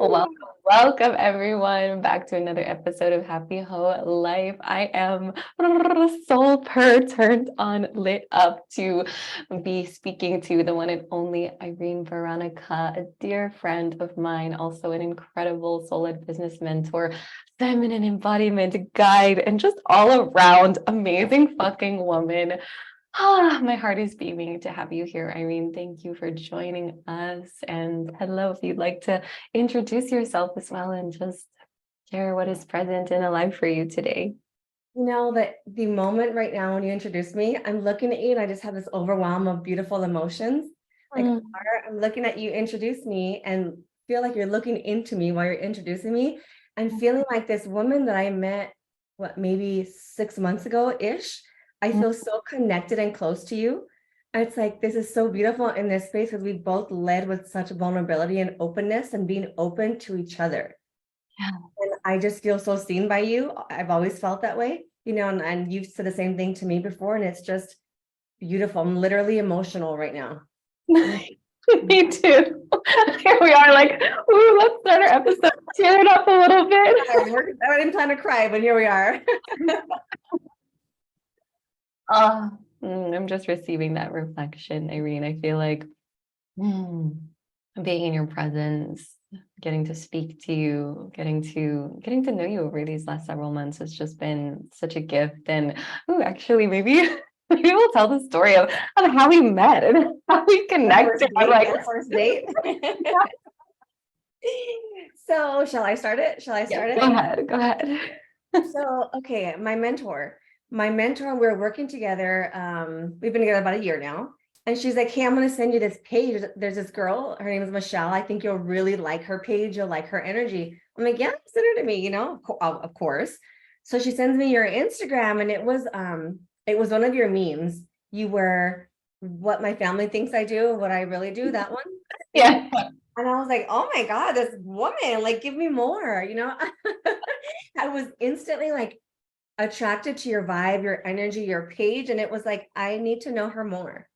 Welcome everyone back to another episode of Happy Hoe Life. I am so turned on, lit up to be speaking to the one and only Irene Veronica, a dear friend of mine, also an incredible soul-led business mentor, feminine embodiment guide, and just all around amazing fucking woman. My heart is beaming to have you here, Irene. Thank you for joining us. And hello, if you'd like to introduce yourself as well and just share what is present and alive for you today. You know, that the moment right now when you introduced me, I'm looking at you and I just have this overwhelm of beautiful emotions. I'm looking at you introduce me and feel like you're looking into me while you're introducing me. I'm feeling like this woman that I met, maybe 6 months ago-ish. I feel so connected and close to you. And it's like, this is so beautiful in this space because we both led with such vulnerability and openness and being open to each other. Yeah. And I just feel so seen by you. I've always felt that way, you know, and you've said the same thing to me before, and it's just beautiful. I'm literally emotional right now. Me too. Here we are, like, ooh, let's start our episode. Tear it up a little bit. I didn't plan to cry, but here we are. I'm just receiving that reflection, Irene. I feel like being in your presence, getting to speak to you, getting to know you over these last several months has just been such a gift. And actually, maybe we'll tell the story of how we met and how we connected. First date. So shall I start it? Go ahead. So, okay, my mentor, we're working together. We've been together about a year now. And she's like, hey, I'm going to send you this page. There's this girl, her name is Michelle. I think you'll really like her page. You'll like her energy. I'm like, yeah, send her to me, you know, of course. So she sends me your Instagram, and it was one of your memes. You were what my family thinks I do, what I really do, that one. Yeah. And I was like, oh my God, this woman, like, give me more, you know. I was instantly like attracted to your vibe, your energy, your page. And it was like, I need to know her more.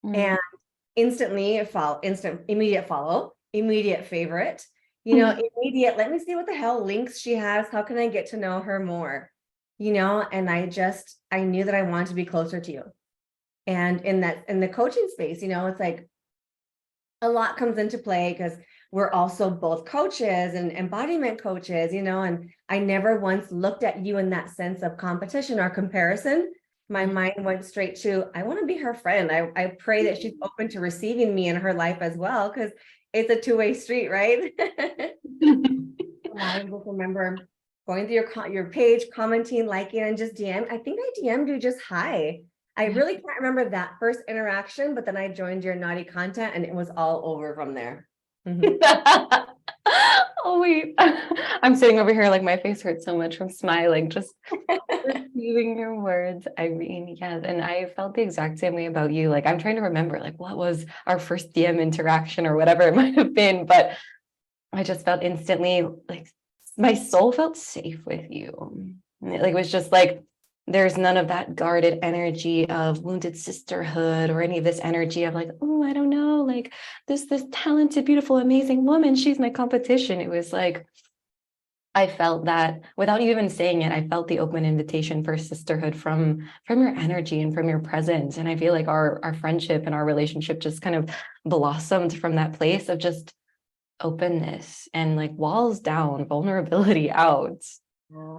And immediate follow, immediate favorite, you know, immediate, let me see what the hell links she has. How can I get to know her more? You know, and I knew that I wanted to be closer to you. And in the coaching space, you know, it's like a lot comes into play because we're also both coaches and embodiment coaches, you know, and I never once looked at you in that sense of competition or comparison. My mind went straight to, I want to be her friend. I pray that she's open to receiving me in her life as well, because it's a two-way street, right? I just remember going through your page, commenting, liking, and just I think I DM'd you just hi. I really can't remember that first interaction, but then I joined your naughty content and it was all over from there. Oh, wait. I'm sitting over here like my face hurts so much from smiling, just receiving your words, Irene. Yes. And I felt the exact same way about you. Like, I'm trying to remember, like, what was our first DM interaction or whatever it might have been, but I just felt instantly like my soul felt safe with you. Like, it was just like, there's none of that guarded energy of wounded sisterhood or any of this energy of like, oh, I don't know, like this talented, beautiful, amazing woman, she's my competition. It was like, I felt that without you even saying it, I felt the open invitation for sisterhood from your energy and from your presence. And I feel like our friendship and our relationship just kind of blossomed from that place of just openness and like walls down, vulnerability out.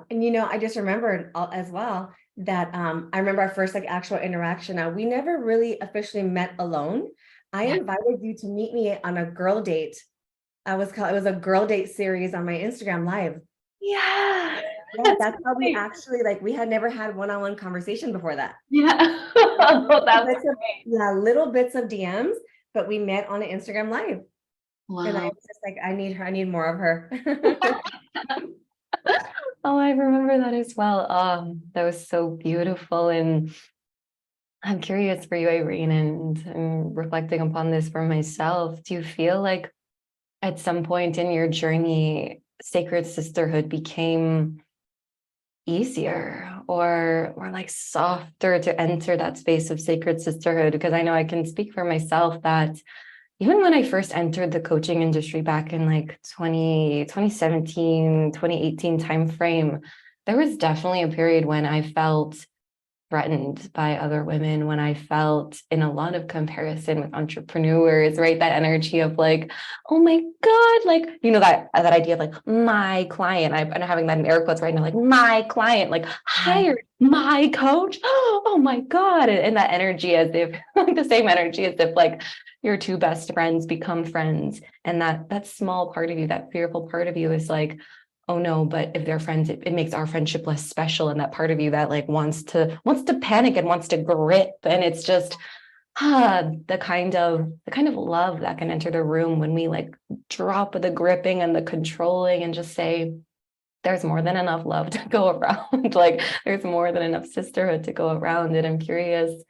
And you know, I just remembered as well that I remember our first like actual interaction. Now, we never really officially met alone. I invited you to meet me on a girl date. It was a girl date series on my Instagram live. Yeah. That's how we actually, like, we had never had one-on-one conversation before that. Yeah. Little bits of DMs, but we met on an Instagram live. Wow. And I was just like, I need more of her. Oh, I remember that as well. That was so beautiful. And I'm curious for you, Irene, and reflecting upon this for myself. Do you feel like at some point in your journey, sacred sisterhood became easier or like softer to enter that space of sacred sisterhood? Because I know I can speak for myself that even when I first entered the coaching industry back in like 2017, 2018 timeframe, there was definitely a period when I felt threatened by other women, when I felt in a lot of comparison with entrepreneurs, right? That energy of like, oh my God, like, that idea of like my client, I'm having that in air quotes right now, like my client, like hired my coach. Oh my God. And that energy as if like the same energy as if like your two best friends become friends. And that small part of you, that fearful part of you is like, oh no, but if they're friends, it makes our friendship less special. And that part of you that like wants to panic and wants to grip. And it's just the kind of love that can enter the room when we like drop the gripping and the controlling and just say, there's more than enough love to go around. Like there's more than enough sisterhood to go around. And I'm curious,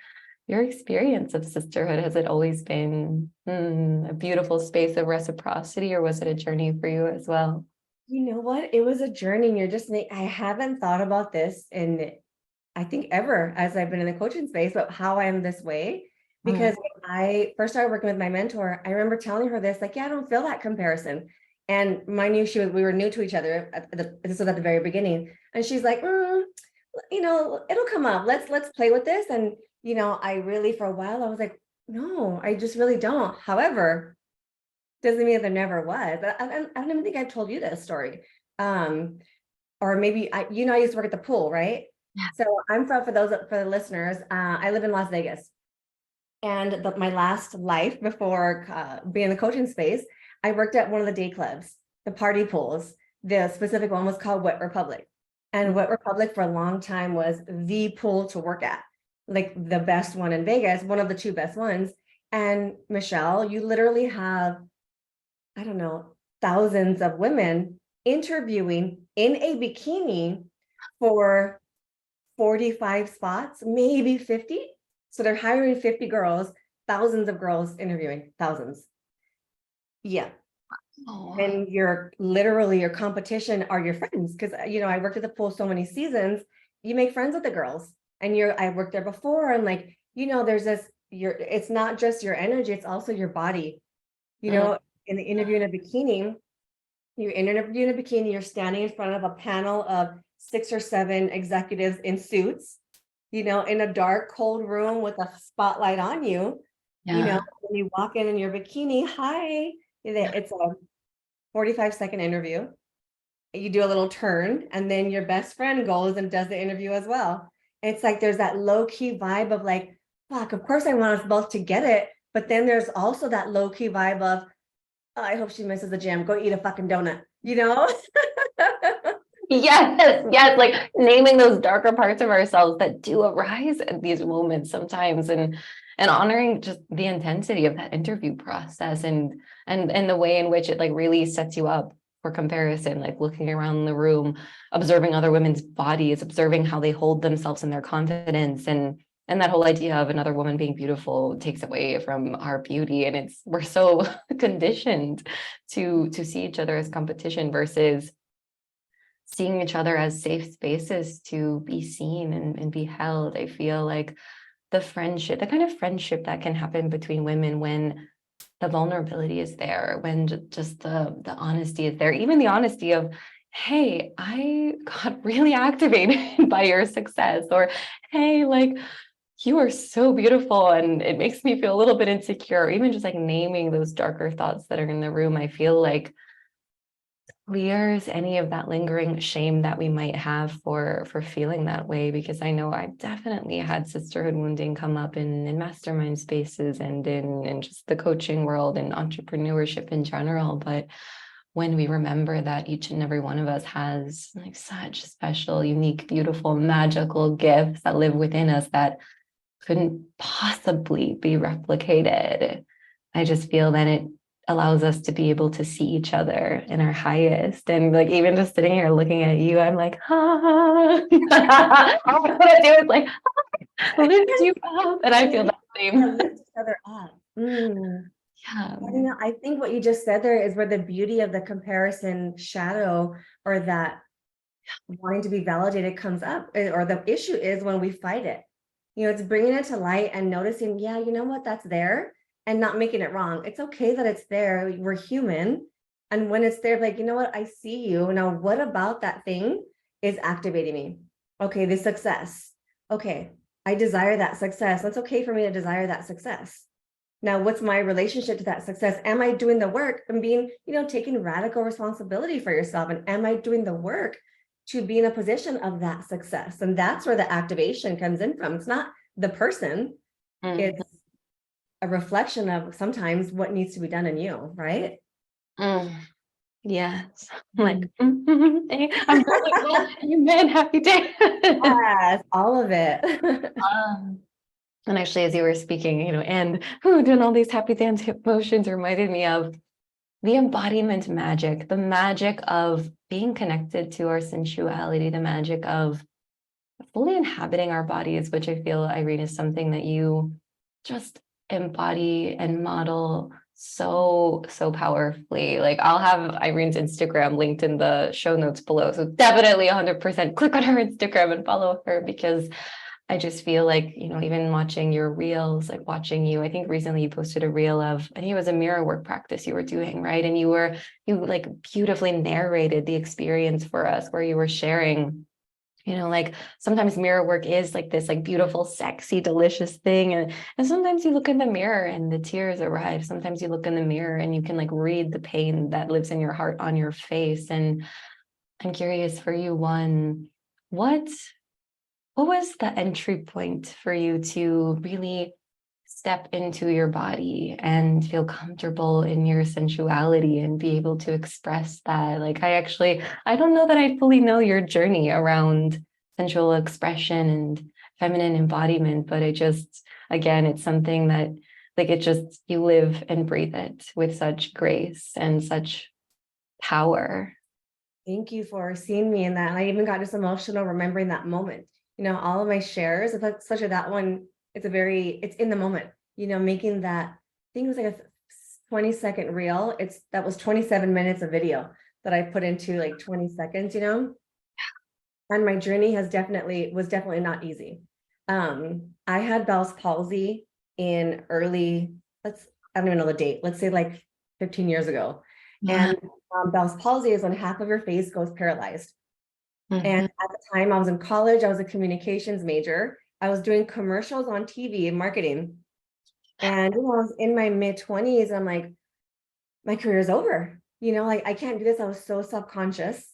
your experience of sisterhood, has it always been a beautiful space of reciprocity, or was it a journey for you as well? You know what? It was a journey. And I haven't thought about this in, I think, ever as I've been in the coaching space, but how I am this way. Because when I first started working with my mentor, I remember telling her this, like, yeah, I don't feel that comparison. And mind you, we were new to each other. This was at the very beginning. And she's like, it'll come up. Let's play with this. And, I really, for a while, I was like, no, I just really don't. However, doesn't mean there never was. I don't even think I've told you this story. Or maybe I used to work at the pool, right? Yeah. So for the listeners, I live in Las Vegas. And my last life before being in the coaching space, I worked at one of the day clubs, the party pools. The specific one was called Wet Republic. And Wet Republic for a long time was the pool to work at, like the best one in Vegas, one of the two best ones. And Michelle, you literally have, I don't know, thousands of women interviewing in a bikini for 45 spots, maybe 50. So they're hiring 50 girls, thousands of girls interviewing, thousands. Yeah. Oh. And your competition are your friends. Because, I worked at the pool so many seasons, you make friends with the girls. And I worked there before. And like, there's this, it's not just your energy, it's also your body. In the interview in a bikini, you're standing in front of a panel of 6 or 7 executives in suits, in a dark, cold room with a spotlight on you. Yeah. When you walk in your bikini, hi, it's a 45-second interview. You do a little turn, and then your best friend goes and does the interview as well. It's like there's that low-key vibe of like, fuck, of course I want us both to get it. But then there's also that low-key vibe of, oh, I hope she misses the gym. Go eat a fucking donut, Yes, like naming those darker parts of ourselves that do arise at these moments sometimes, and honoring just the intensity of that interview process, and the way in which it like really sets you up for comparison, like looking around the room, observing other women's bodies, observing how they hold themselves in their confidence, and that whole idea of another woman being beautiful takes away from our beauty. And we're so conditioned to see each other as competition versus seeing each other as safe spaces to be seen and be held. I feel like the kind of friendship that can happen between women when the vulnerability is there, when just the honesty is there, even the honesty of, hey, I got really activated by your success, or hey, like, you are so beautiful and it makes me feel a little bit insecure. Even just like naming those darker thoughts that are in the room, I feel like clears any of that lingering shame that we might have for feeling that way. Because I know I've definitely had sisterhood wounding come up in mastermind spaces and in just the coaching world and entrepreneurship in general. But when we remember that each and every one of us has like such special, unique, beautiful, magical gifts that live within us that couldn't possibly be replicated, I just feel that it allows us to be able to see each other in our highest. And like, even just sitting here looking at you, I'm like, all I want to do is like lift you up. And I feel that same. Lift each other up. Yeah. I think what you just said there is where the beauty of the comparison shadow, or that wanting to be validated, comes up, or the issue is when we fight it. It's bringing it to light and noticing, yeah, you know what, that's there. and not making it wrong. It's okay that it's there. We're human. And when it's there, like, you know what? I see you. Now, what about that thing is activating me? Okay, the success. Okay, I desire that success. That's okay for me to desire that success. Now, what's my relationship to that success? Am I doing the work and being, taking radical responsibility for yourself? And am I doing the work to be in a position of that success? And that's where the activation comes in from. It's not the person, it's a reflection of sometimes what needs to be done in you, right? Yes. I'm like, I'm really well, amen, happy day. Yes, all of it. And actually, as you were speaking, and doing all these happy dance hip motions reminded me of the embodiment magic, the magic of being connected to our sensuality, the magic of fully inhabiting our bodies, which I feel, Irene, is something that you just embody and model so powerfully. Like, I'll have Irene's Instagram linked in the show notes below, so definitely 100% click on her Instagram and follow her, because I just feel like, even watching your reels, like watching you, I think recently you posted a reel of, I think it was a mirror work practice you were doing, right? And you like beautifully narrated the experience for us, where you were sharing, like sometimes mirror work is like this like beautiful, sexy, delicious thing. And sometimes you look in the mirror and the tears arrive. Sometimes you look in the mirror and you can like read the pain that lives in your heart on your face. And I'm curious for you, one, what was the entry point for you to really step into your body and feel comfortable in your sensuality and be able to express that? Like, I don't know that I fully know your journey around sensual expression and feminine embodiment, but again, it's something that like, you live and breathe it with such grace and such power. Thank you for seeing me in that. And I even got just emotional remembering that moment. All of my shares, especially that one, it's in the moment, making that, I think it was like a 20-second reel. That was 27 minutes of video that I put into like 20 seconds, And my journey was definitely not easy. I had Bell's palsy in I don't even know the date, let's say like 15 years ago. Yeah. And Bell's palsy is when half of your face goes paralyzed. And at the time I was in college, I was a communications major. I was doing commercials on TV and marketing. And I was in my mid-20s. I'm like, my career is over. Like, I can't do this. I was so self-conscious.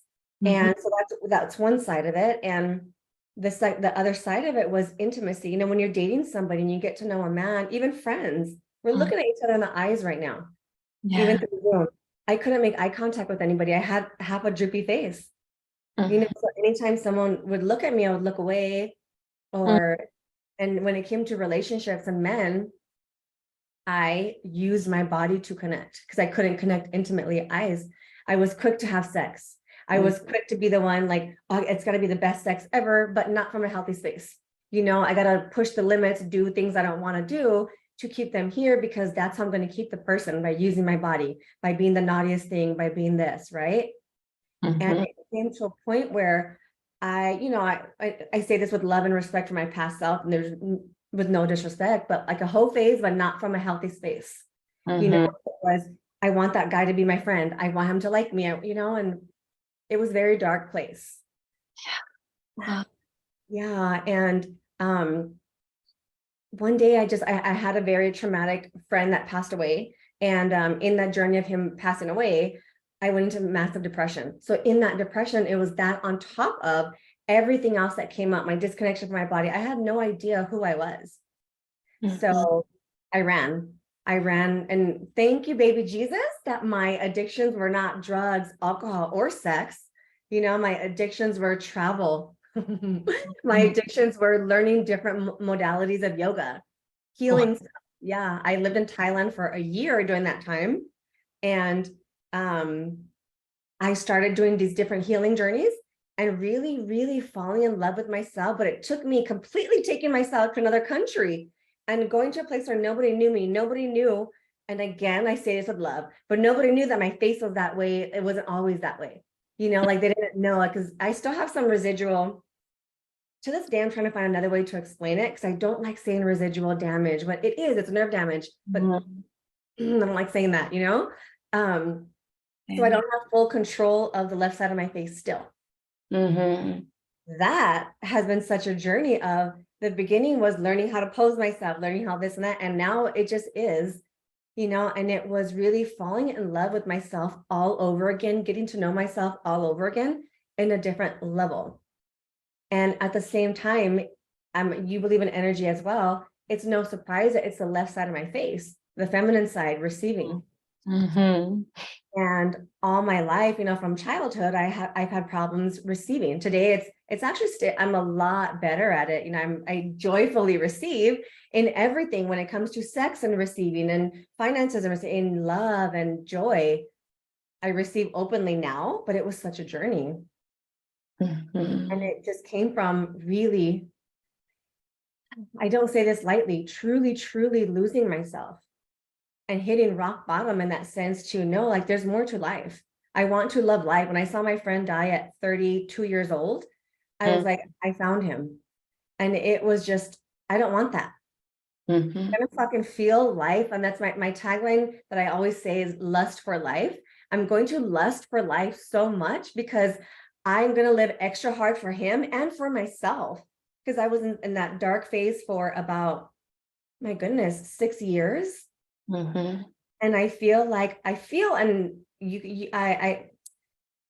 And so that's one side of it. And the other side of it was intimacy. When you're dating somebody and you get to know a man, even friends, we're looking at each other in the eyes right now. Even through the room. I couldn't make eye contact with anybody. I had half a droopy face. So anytime someone would look at me, I would look away. And when it came to relationships and men, I used my body to connect because I couldn't connect intimately. I was quick to have sex. I was quick to be the one like, oh, it's got to be the best sex ever, but not from a healthy space. I got to push the limits, do things I don't want to do to keep them here, because that's how I'm going to keep the person, by using my body, by being the naughtiest thing, by being this, right? And it came to a point where I say this with love and respect for my past self, and there's with no disrespect, but like a hoe phase, but not from a healthy space. It was, I want that guy to be my friend. I want him to like me, and it was a very dark place. Yeah. And one day I had a very traumatic friend that passed away. And in that journey of him passing away, I went into massive depression. So in that depression, it was that on top of everything else that came up, my disconnection from my body. I had no idea who I was. So I ran, and thank you, baby Jesus, that my addictions were not drugs, alcohol, or sex. My addictions were travel. My addictions were learning different modalities of yoga, healing stuff. Yeah, I lived in Thailand for a year during that time. And I started doing these different healing journeys and really, really falling in love with myself. But it took me completely taking myself to another country and going to a place where nobody knew me. Nobody knew. And again, I say this with love, but nobody knew that my face was that way. It wasn't always that way. Like they didn't know it, because I still have some residual to this day, I'm trying to find another way to explain it because I don't like saying residual damage, but it is, it's nerve damage, but I don't like saying that, you know? So I don't have full control of the left side of my face still. That has been such a journey of the beginning was learning how to pose myself, learning how this and that. And now it just is, you know, and it was really falling in love with myself all over again, getting to know myself all over again in a different level. And at the same time, you believe in energy as well. It's no surprise that it's the left side of my face, the feminine side receiving. And all my life, you know, from childhood, I've had problems receiving. Today, it's actually I'm a lot better at it. You know, I joyfully receive in everything when it comes to sex and receiving and finances and receiving love and joy. I receive openly now, but it was such a journey. And it just came from really, I don't say this lightly, truly, truly losing myself and hitting rock bottom in that sense to know, like, there's more to life. I want to love life. When I saw my friend die at 32 years old, I was like, I found him. And it was just, I don't want that. I'm gonna fucking feel life. And that's my tagline that I always say is lust for life. I'm going to lust for life so much because I'm going to live extra hard for him and for myself. Because I was in that dark phase for about, my goodness, 6 years. And I feel like and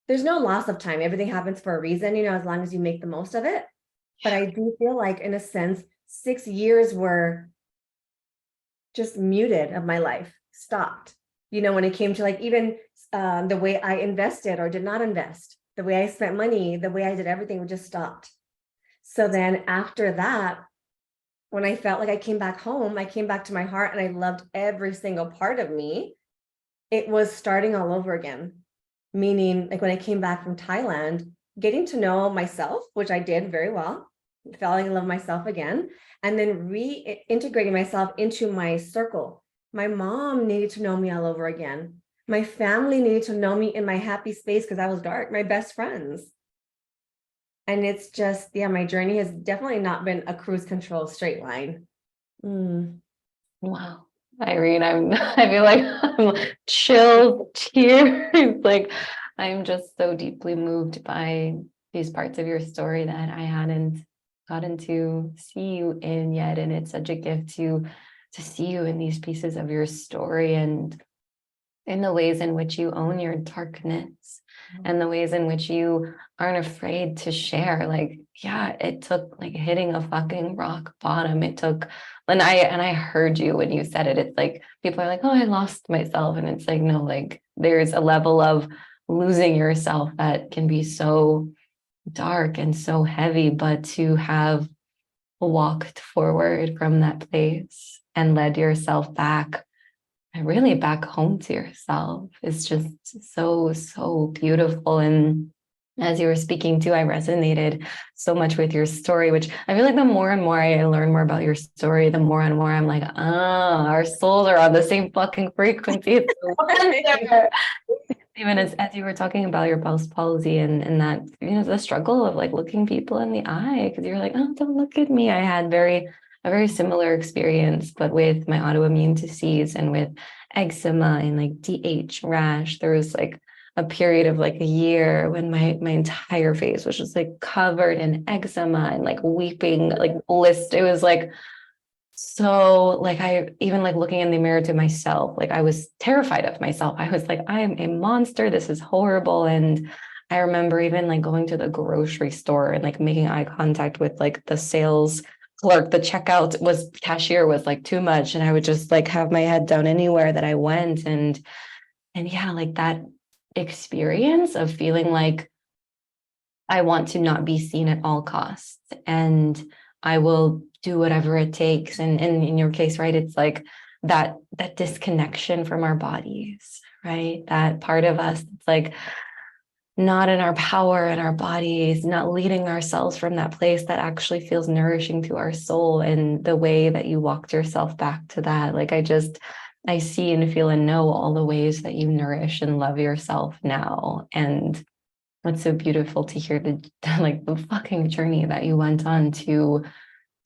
there's no loss of time. Everything happens for a reason, you know, as long as you make the most of it. But I do feel like, in a sense, 6 years were just muted of my life, stopped, you know, when it came to like even the way I invested or did not invest, the way I spent money, the way I did everything just stopped. So then after that, when I felt like I came back home, I came back to my heart and I loved every single part of me, it was starting all over again. Meaning, like when I came back from Thailand, getting to know myself, which I did very well, falling in love with myself again, and then reintegrating myself into my circle. My mom needed to know me all over again. My family needed to know me in my happy space because I was dark, my best friends. And it's just, yeah, my journey has definitely not been a cruise control straight line. Wow. Irene, I feel like I'm chills, tears. Like, I'm just so deeply moved by these parts of your story that I hadn't gotten to see you in yet. And it's such a gift to see you in these pieces of your story and in the ways in which you own your darkness and the ways in which you aren't afraid to share. Like, yeah, it took like hitting a fucking rock bottom. It took, and I heard you when you said it. It's like, people are like, oh, I lost myself. And it's like, no, like there's a level of losing yourself that can be so dark and so heavy, but to have walked forward from that place and led yourself back and really back home to yourself is just so beautiful. And as you were speaking too, I resonated so much with your story, which I feel like the more and more I learn more about your story, the more and more I'm like, our souls are on the same fucking frequency. It's no wonder. Even as you were talking about your palsy and that, you know, the struggle of like looking people in the eye, because you're like, oh, don't look at me. I had a very similar experience, but with my autoimmune disease and with eczema and like DH rash. There was like a period of like a year when my entire face was just like covered in eczema and like weeping, like blister. It was like, so like I even like looking in the mirror to myself, like I was terrified of myself. I was like, I am a monster. This is horrible. And I remember even like going to the grocery store and like making eye contact with like the sales clerk. The cashier was like too much. And I would just like have my head down anywhere that I went. And yeah, like that experience of feeling like I want to not be seen at all costs. And I will do whatever it takes. And in your case, right, it's like that disconnection from our bodies, right? That part of us, it's like not in our power in our bodies, not leading ourselves from that place that actually feels nourishing to our soul. And the way that you walked yourself back to that, like I see and feel and know all the ways that you nourish and love yourself now. And It's so beautiful to hear the like the fucking journey that you went on to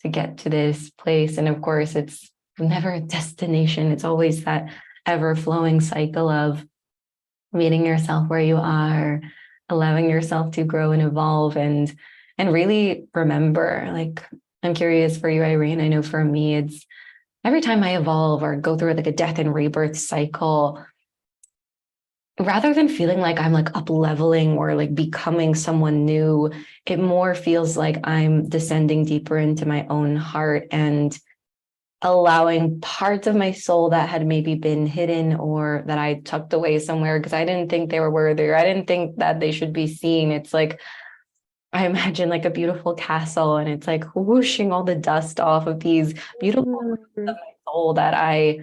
get to this place. And of course, it's never a destination. It's always that ever flowing cycle of meeting yourself where you are, allowing yourself to grow and evolve, and really remember. Like, I'm curious for you, Irene. I know for me, it's every time I evolve or go through like a death and rebirth cycle, rather than feeling like I'm like up leveling or like becoming someone new, it more feels like I'm descending deeper into my own heart and allowing parts of my soul that had maybe been hidden or that I tucked away somewhere because I didn't think they were worthy or I didn't think that they should be seen. It's like I imagine like a beautiful castle and it's like whooshing all the dust off of these beautiful parts of Mhm. my soul that I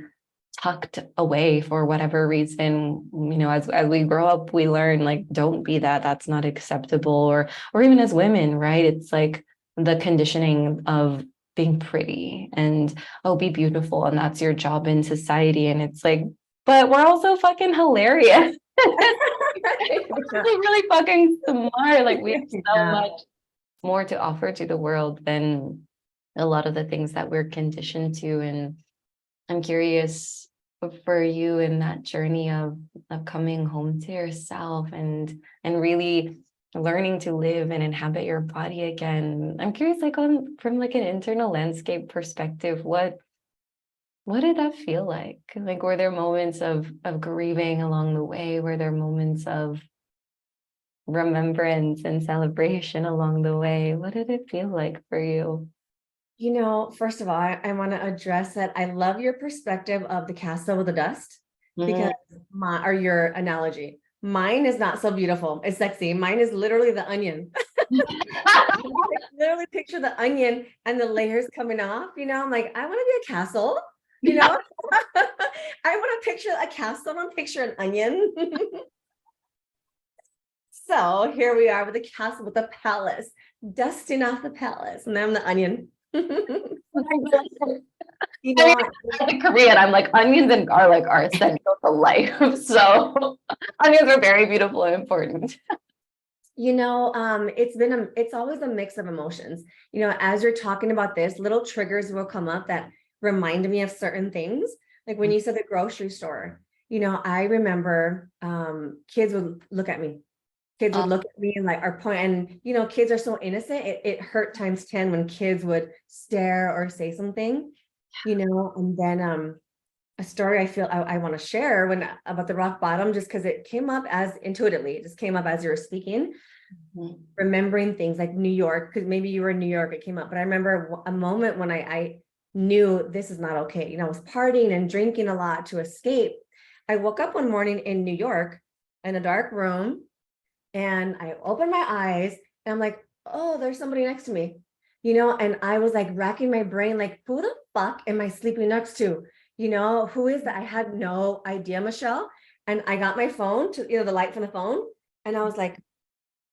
tucked away for whatever reason. As we grow up, we learn like don't be that, that's not acceptable, or even as women, right? It's like the conditioning of being pretty and oh, be beautiful, and that's your job in society. And it's like, but we're also fucking hilarious. We're really fucking smart. Like we have so Yeah. much more to offer to the world than a lot of the things that we're conditioned to. And I'm curious for you in that journey of coming home to yourself and really learning to live and inhabit your body again. I'm curious, like on from like an internal landscape perspective, what did that feel like? Like, were there moments of grieving along the way? Were there moments of remembrance and celebration along the way? What did it feel like for you? First of all, I want to address that. I love your perspective of the castle with the dust because Mhm. or your analogy. Mine is not so beautiful. It's sexy. Mine is literally the onion. Literally picture the onion and the layers coming off. I'm like, I want to be a castle. You know, I want to picture a castle. I want to picture an onion. So here we are with the castle with the palace, dusting off the palace, and I'm the onion. You I mean, know, as a Korean, I'm like onions and garlic are essential to life. So onions are very beautiful and important. it's always a mix of emotions. As you're talking about this, little triggers will come up that remind me of certain things. Like when you said the grocery store, I remember kids would look at me. Kids would Oh, look at me and like our point, and kids are so innocent. It hurt times 10 when kids would stare or say something, and then a story I feel I want to share about the rock bottom, just because it came up as intuitively, it just came up as you were speaking, remembering things like New York, because maybe you were in New York, it came up, but I remember a moment when I knew this is not okay. I was partying and drinking a lot to escape. I woke up one morning in New York in a dark room and I opened my eyes and I'm like, oh, there's somebody next to me, and I was like racking my brain, like, who the fuck am I sleeping next to? Who is that? I had no idea, Michelle. And I got my phone to, the light from the phone. And I was like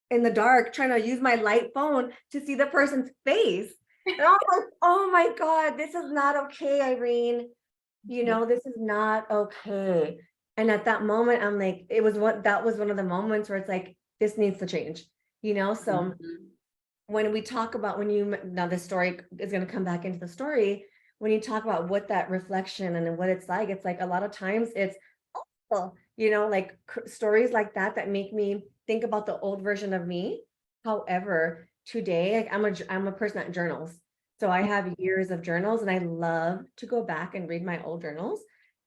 in the dark, trying to use my light phone to see the person's face. And I was like, oh my God, this is not okay, Irene. This is not okay. And at that moment, I'm like, that was one of the moments where it's like, this needs to change, so when we talk about now the story is going to come back into the story, when you talk about what that reflection and what it's like a lot of times it's awful, like stories like that make me think about the old version of me. However, today, like, I'm a person that journals. So I have years of journals and I love to go back and read my old journals.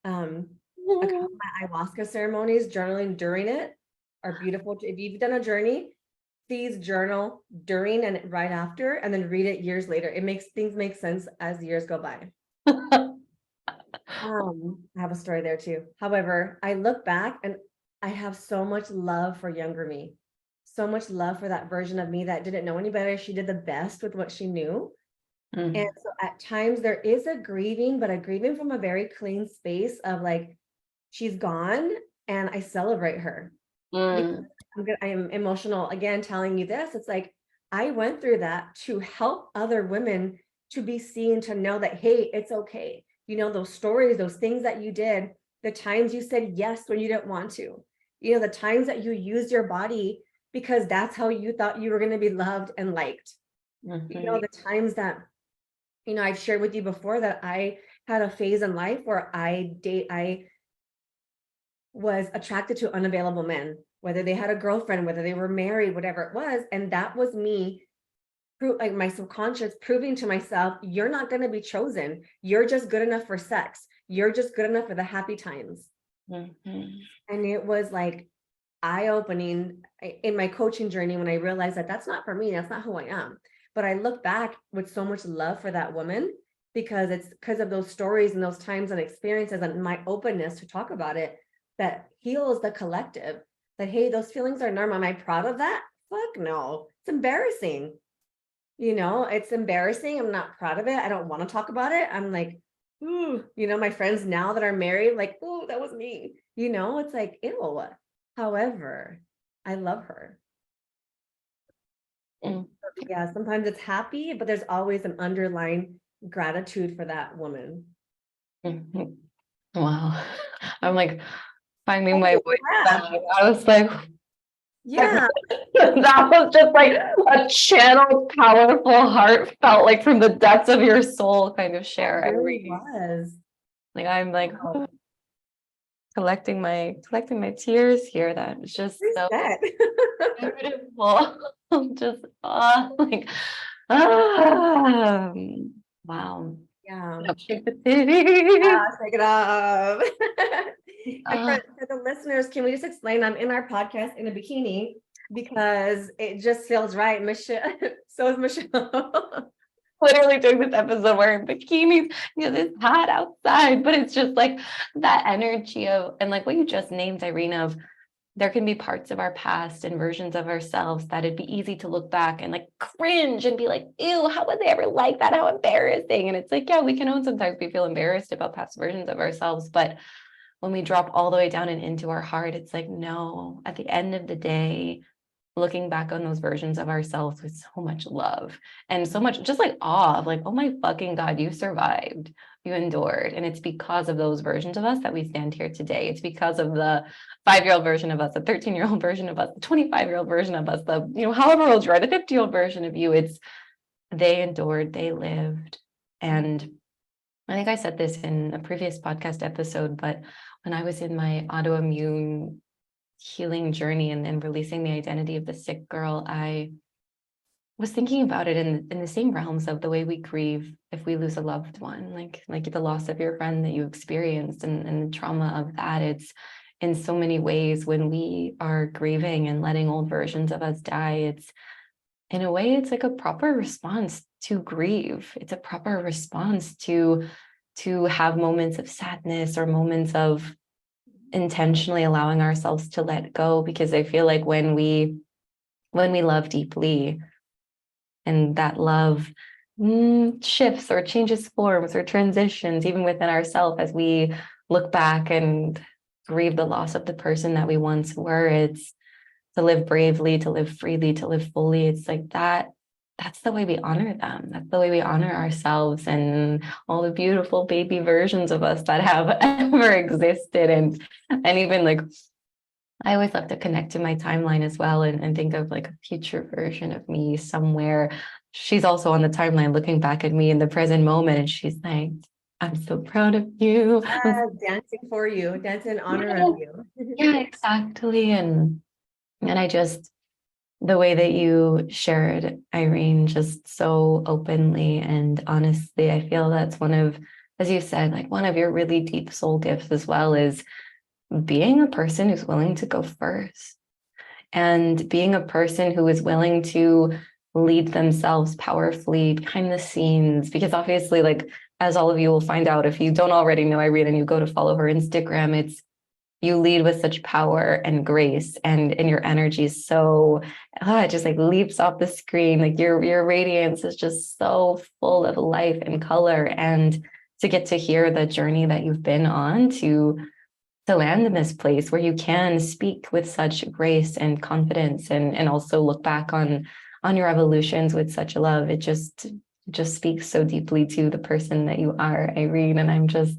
A couple of my ayahuasca ceremonies, journaling during it are beautiful. If you've done a journey, please journal during and right after, and then read it years later. It makes things make sense as years go by. I have a story there too. However, I look back and I have so much love for younger me, so much love for that version of me that didn't know any better. She did the best with what she knew. And so at times there is a grieving, but a grieving from a very clean space of like, she's gone and I celebrate her. Because I am emotional again, telling you this. It's like, I went through that to help other women to be seen, to know that, hey, it's okay. Those stories, those things that you did, the times you said yes when you didn't want to, the times that you used your body because that's how you thought you were going to be loved and liked. The times that, I've shared with you before that I had a phase in life where I was attracted to unavailable men, whether they had a girlfriend, whether they were married, whatever it was. And that was me, like my subconscious proving to myself, you're not going to be chosen. You're just good enough for sex. You're just good enough for the happy times. And it was like eye-opening in my coaching journey when I realized that that's not for me. That's not who I am. But I look back with so much love for that woman, because it's because of those stories and those times and experiences and my openness to talk about it that heals the collective. That, hey, those feelings are normal. Am I proud of that? Fuck no. It's embarrassing. It's embarrassing. I'm not proud of it. I don't want to talk about it. I'm like, ooh, my friends now that are married, like, oh, that was me. It's like, ew. However, I love her. Yeah, sometimes it's happy, but there's always an underlying gratitude for that woman. Wow. I'm like finding my voice back. I was like, yeah, that was just like a channeled, powerful, heartfelt, like from the depths of your soul kind of share. it really was. Like, I'm like collecting my tears here. That was just so beautiful. Just like wow. Yeah. Shake the titties. Shake it up. And for the listeners, can we just explain, I'm in our podcast in a bikini because it just feels right. Michelle, so is Michelle. Literally doing this episode wearing bikinis because it's hot outside, but it's just like that energy of, and like what you just named, Irene, of there can be parts of our past and versions of ourselves that it'd be easy to look back and like cringe and be like, ew, how was I ever like that? How embarrassing. And it's like, yeah, we can own sometimes we feel embarrassed about past versions of ourselves. But when we drop all the way down and into our heart, it's like, no, at the end of the day, looking back on those versions of ourselves with so much love and so much just like awe of like, oh my fucking God, you survived, you endured. And it's because of those versions of us that we stand here today. It's because of the 5-year-old version of us, the 13-year-old version of us, the 25-year-old version of us, the, however old you are, the 50-year-old version of you. It's they endured, they lived. And I think I said this in a previous podcast episode, but when I was in my autoimmune healing journey and then releasing the identity of the sick girl, I was thinking about it in the same realms of the way we grieve if we lose a loved one, like the loss of your friend that you experienced and the trauma of that. It's in so many ways when we are grieving and letting old versions of us die, it's in a way, it's like a proper response to grieve. It's a proper response to have moments of sadness or moments of intentionally allowing ourselves to let go, because I feel like when we love deeply and that love shifts or changes forms or transitions even within ourselves as we look back and grieve the loss of the person that we once were, it's to live bravely, to live freely, to live fully. It's like that's the way we honor them. That's the way we honor ourselves and all the beautiful baby versions of us that have ever existed. And even like, I always love to connect to my timeline as well and think of like a future version of me somewhere. She's also on the timeline looking back at me in the present moment. And she's like, I'm so proud of you. Dancing for you, dancing in honor of you. Yeah, exactly. And I just, the way that you shared, Irene, just so openly and honestly, I feel that's one of, as you said, like one of your really deep soul gifts as well, is being a person who's willing to go first and being a person who is willing to lead themselves powerfully behind the scenes. Because obviously, like, as all of you will find out, if you don't already know Irene and you go to follow her Instagram, it's, you lead with such power and grace, and your energy is so it just like leaps off the screen. Like your radiance is just so full of life and color. And to get to hear the journey that you've been on to land in this place where you can speak with such grace and confidence and also look back on your evolutions with such love, it just speaks so deeply to the person that you are, Irene. And I'm just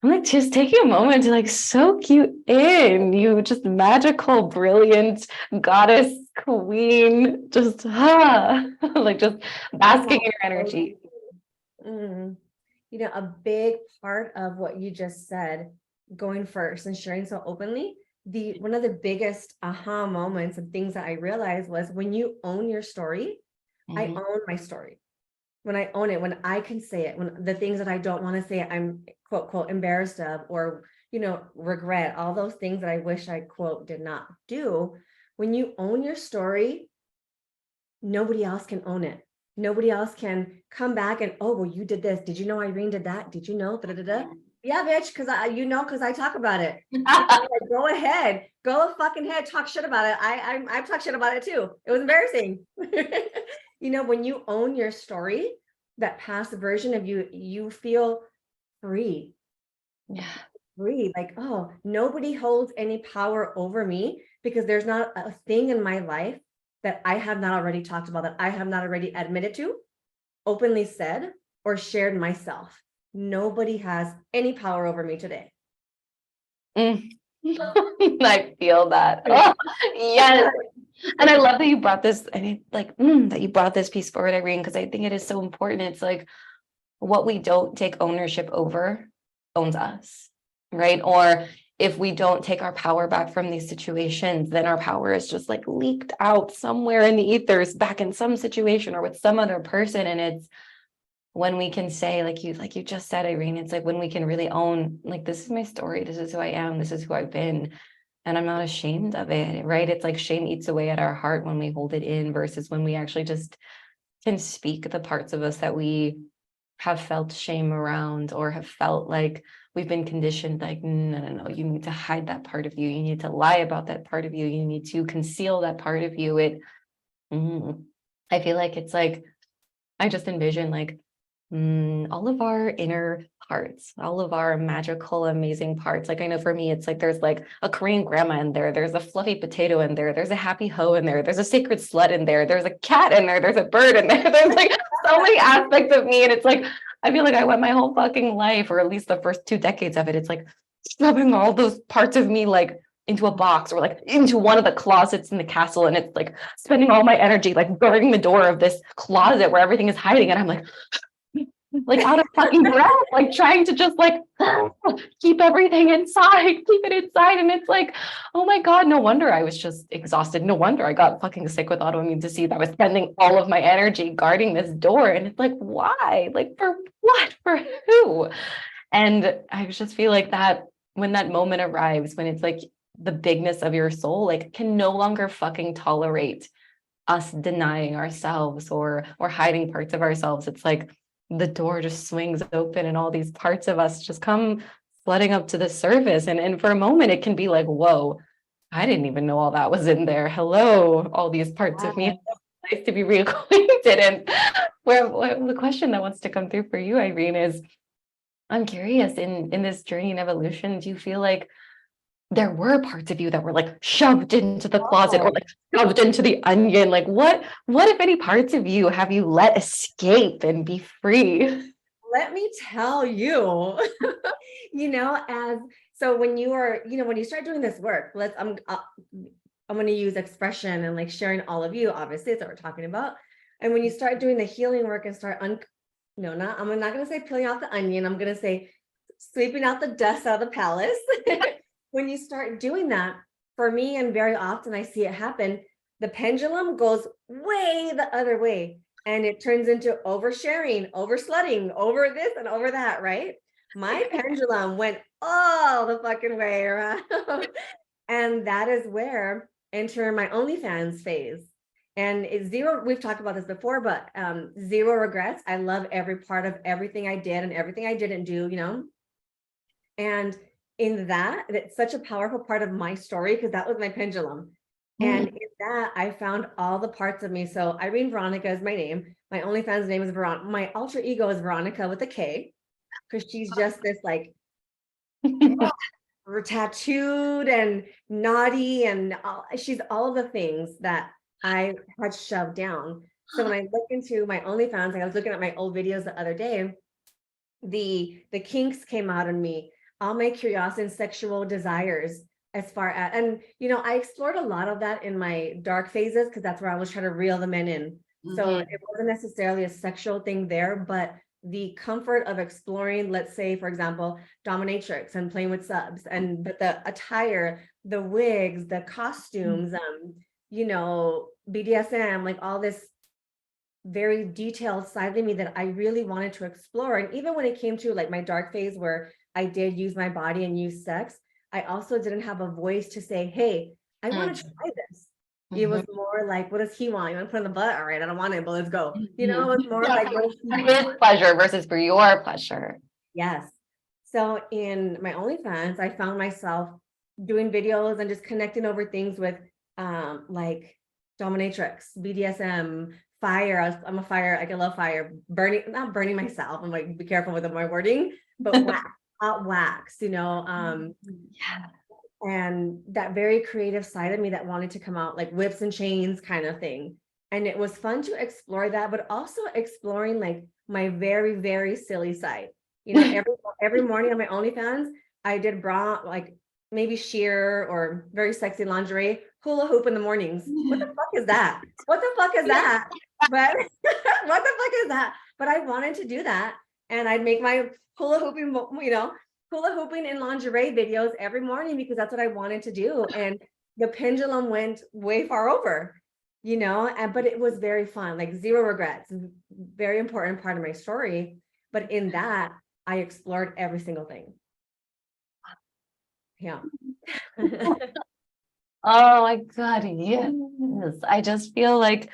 I'm like just taking a moment to like soak you in, you just magical, brilliant goddess queen, just like just basking in your energy. Mm. You know, a big part of what you just said, going first and sharing so openly, the one of the biggest aha moments and things that I realized was when you own your story, I Mhm. own my story. When I own it, when I can say it, when the things that I don't want to say, I'm quote, quote, embarrassed of, or, regret, all those things that I wish I, quote, did not do. When you own your story, nobody else can own it. Nobody else can come back and, oh, well, you did this. Did you know Irene did that? Did you know? Da-da-da-da. Yeah, bitch, because because I talk about it. Like, go ahead, go fucking head, talk shit about it. I talk shit about it too. It was embarrassing. When you own your story, that past version of you, you feel free, Yeah. free. Like, oh, nobody holds any power over me because there's not a thing in my life that I have not already talked about, that I have not already admitted to, openly said, or shared myself. Nobody has any power over me today. Mm. I feel that. Oh, yes. And I love that you brought this, I mean, like, that you brought this piece forward, Irene, because I think it is so important. It's like what we don't take ownership over owns us, right? Or if we don't take our power back from these situations, then our power is just like leaked out somewhere in the ethers back in some situation or with some other person. And it's when we can say, like you just said, Irene, it's like when we can really own, like, this is my story, this is who I am, this is who I've been, and I'm not ashamed of it, right? It's like shame eats away at our heart when we hold it in versus when we actually just can speak the parts of us that we have felt shame around or have felt like we've been conditioned, like, no, no, no, you need to hide that part of you, you need to lie about that part of you, you need to conceal that part of you. I feel like it's like I just envision like all of our inner parts, all of our magical, amazing parts. Like I know for me, it's like there's like a Korean grandma in there, there's a fluffy potato in there, there's a happy hoe in there, there's a sacred slut in there, there's a cat in there, there's a bird in there, there's like so many aspects of me. And it's like, I feel like I went my whole fucking life, or at least the first 2 decades of it, it's like shoving all those parts of me like into a box or like into one of the closets in the castle. And it's like spending all my energy like guarding the door of this closet where everything is hiding. And I'm like out of fucking breath, like trying to just like keep everything inside, keep it inside. And it's like, oh my God, no wonder I was just exhausted. No wonder I got fucking sick with autoimmune disease. I was spending all of my energy guarding this door. And it's like, why? Like for what? For who? And I just feel like that when that moment arrives, when it's like the bigness of your soul, like can no longer fucking tolerate us denying ourselves or hiding parts of ourselves. It's like the door just swings open and all these parts of us just come flooding up to the surface. And for a moment it can be like, whoa, I didn't even know all that was in there. Hello, all these parts of me. It's nice to be reacquainted. And where the question that wants to come through for you, Irene, is I'm curious in this journey and evolution, do you feel like there were parts of you that were like shoved into the closet or Oh, like shoved into the onion? Like what if any parts of you have you let escape and be free? let me tell you, as so when you are, when you start doing this work, I'm going to use expression and like sharing all of you, obviously, that's what we're talking about. And when you start doing the healing work and start, no, not, I'm not going to say peeling out the onion. I'm going to say sweeping out the dust out of the palace. When you start doing that, for me, and very often I see it happen, the pendulum goes way the other way and it turns into oversharing, overslutting, over this and over that, right? My pendulum went all the fucking way around. And that is where enter my OnlyFans phase. And it's zero, we've talked about this before, but zero regrets. I love every part of everything I did and everything I didn't do. And in that, it's such a powerful part of my story because that was my pendulum. And in that, I found all the parts of me. So Irene Veronica is my name. My OnlyFans name is Veronica. My alter ego is Veronica with a K, because she's just this like tattooed and naughty, and she's all the things that I had shoved down. So when I look into my OnlyFans, like I was looking at my old videos the other day, the kinks came out in me. all my curiosity and sexual desires as far as, and, you know, I explored a lot of that in my dark phases because that's where I was trying to reel the men in. So it wasn't necessarily a sexual thing there, but the comfort of exploring, let's say, for example, dominatrix and playing with subs, and but the attire, the wigs, the costumes, you know, BDSM, like all this very detailed side of me that I really wanted to explore. And even when it came to like my dark phase where I did use my body and use sex, I also didn't have a voice to say, hey, I want to try this. It was more like, what does he want? You want to put in the butt? All right, I don't want it, but let's go. You know, it's more like what does he For want? his pleasure versus for your pleasure. Yes. So in my OnlyFans, I found myself doing videos and just connecting over things with like dominatrix, BDSM, fire. I'm a fire, I love fire, burning, not burning myself. I'm like, be careful with my wording, but wax, hot wax, you know, and that very creative side of me that wanted to come out, like whips and chains kind of thing. And it was fun to explore that, but also exploring like my very, very silly side. You know, every morning on my OnlyFans, I did bra, like maybe sheer or very sexy lingerie, hula hoop in the mornings. What the fuck is that? What the fuck is that? But what the fuck is that? But I wanted to do that. And I'd make my hula hooping, you know, hula hooping in lingerie videos every morning because that's what I wanted to do. And the pendulum went way far over, you know, but it was very fun, like zero regrets, very important part of my story. But in that, I explored every single thing. Yeah. Oh my God, yes. I just feel like,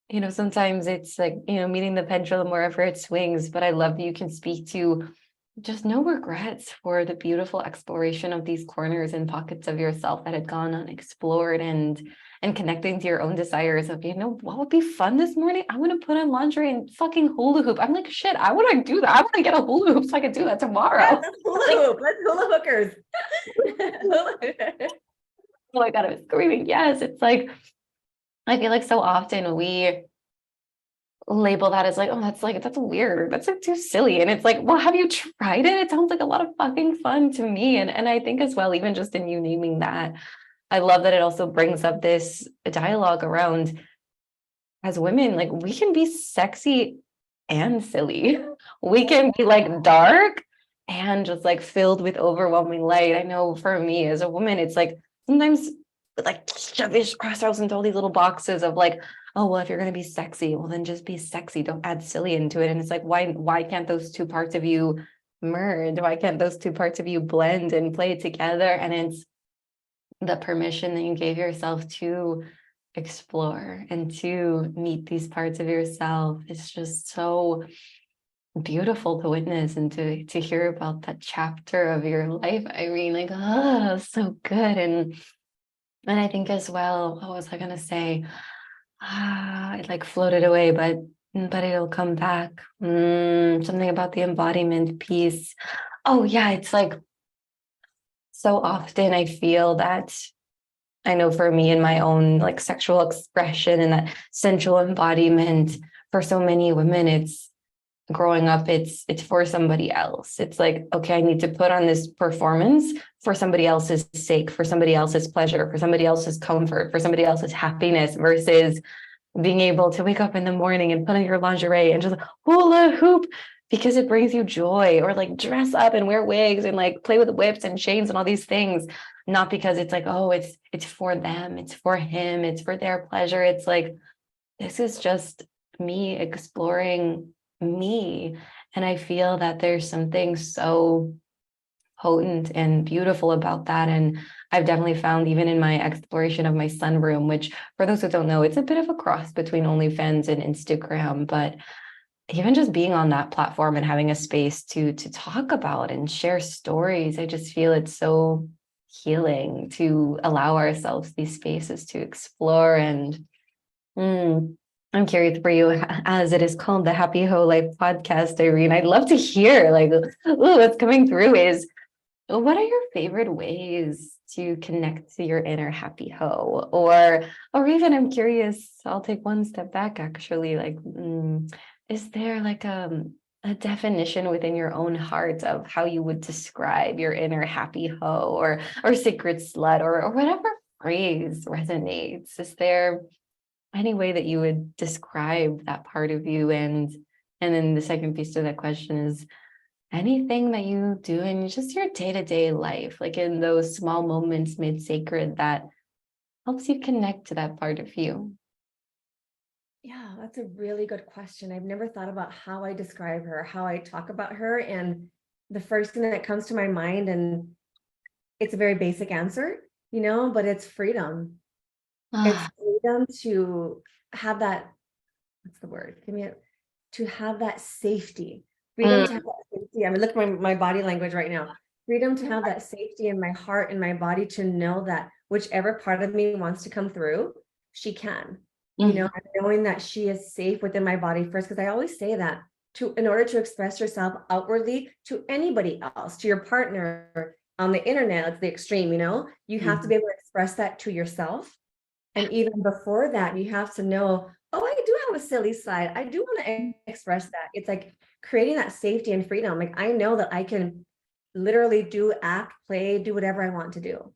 you know, sometimes it's like, you know, meeting the pendulum wherever it swings, but I love that you can speak to just no regrets for the beautiful exploration of these corners and pockets of yourself that had gone unexplored, and connecting to your own desires of, you know, what would be fun this morning? I want to put on lingerie and fucking hula hoop. I'm like, shit, I want to do that. I want to get a hula hoop so I can do that tomorrow. Yeah, let's hula hoop. Let's hula hookers. Oh my God, I was screaming. Yes, it's like, I feel like so often we label that as like, oh, that's weird. That's like too silly. And it's like, well, have you tried it? It sounds like a lot of fucking fun to me. And I think as well, even just in you naming that, I love that it also brings up this dialogue around, as women, like we can be sexy and silly. We can be like dark and just like filled with overwhelming light. I know for me as a woman, it's like sometimes like shove ourselves into all these little boxes of like, oh, well, if you're going to be sexy, well, then just be sexy. Don't add silly into it. And it's like, why can't those two parts of you merge? Why can't those two parts of you blend and play together? And it's the permission that you gave yourself to explore and to meet these parts of yourself. It's just so beautiful to witness and to hear about that chapter of your life, Irene. Like, oh, so good. And I think as well, what was I gonna say? It like floated away, but it'll come back. Something about the embodiment piece. Oh yeah, it's like so often I feel that, I know for me in my own like sexual expression and that sensual embodiment, for so many women, it's growing up, it's for somebody else. It's like, okay, I need to put on this performance for somebody else's sake, for somebody else's pleasure, for somebody else's comfort, for somebody else's happiness, versus being able to wake up in the morning and put on your lingerie and just hula hoop because it brings you joy, or like dress up and wear wigs and like play with whips and chains and all these things, not because it's like, oh, it's for them, it's for him, it's for their pleasure. It's like, this is just me exploring me. And I feel that there's something so potent and beautiful about that. And I've definitely found, even in my exploration of my sunroom, which for those who don't know, it's a bit of a cross between OnlyFans and Instagram, but even just being on that platform and having a space to talk about and share stories, I just feel it's so healing to allow ourselves these spaces to explore. And I'm curious for you, as it is called the Happy Hoe Life Podcast, Irene, I'd love to hear like, what's coming through is, what are your favorite ways to connect to your inner happy hoe? Or even, I'm curious, I'll take one step back actually, like, is there like a definition within your own heart of how you would describe your inner happy hoe or sacred slut or whatever phrase resonates? Is there any way that you would describe that part of you? And then the second piece to that question is anything that you do in just your day-to-day life, like in those small moments made sacred, that helps you connect to that part of you. Yeah, that's a really good question. I've never thought about how I describe her, how I talk about her. And the first thing that comes to my mind, and it's a very basic answer, but it's freedom. It's freedom to have that, what's the word? To have that safety. Freedom to have that safety. I mean, look at my body language right now. Freedom to have that safety in my heart and my body, to know that whichever part of me wants to come through, she can. And knowing that she is safe within my body first, because I always say that in order to express yourself outwardly to anybody else, to your partner on the internet, it's the extreme, you have to be able to express that to yourself. And even before that, you have to know, oh, I do have a silly side. I do want to express that. It's like creating that safety and freedom. Like, I know that I can literally act, play, do whatever I want to do.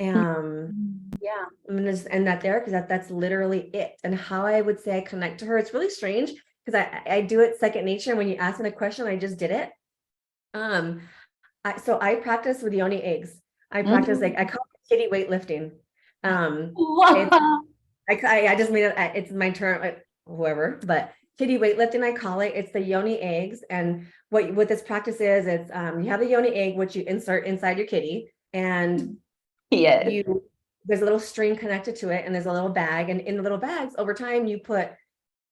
Yeah, I'm gonna just end that there, because that's literally it. And how I would say I connect to her, it's really strange, because I do it second nature. When you ask me a question, I just did it. So I practice with yoni eggs. I practice, like, I call it kitty weightlifting. I just made it, it's my term, whoever, but kitty weightlifting, I call it. It's the yoni eggs. And what this practice is, it's you have a yoni egg, which you insert inside your kitty, and there's a little string connected to it, and there's a little bag, and in the little bags, over time, you put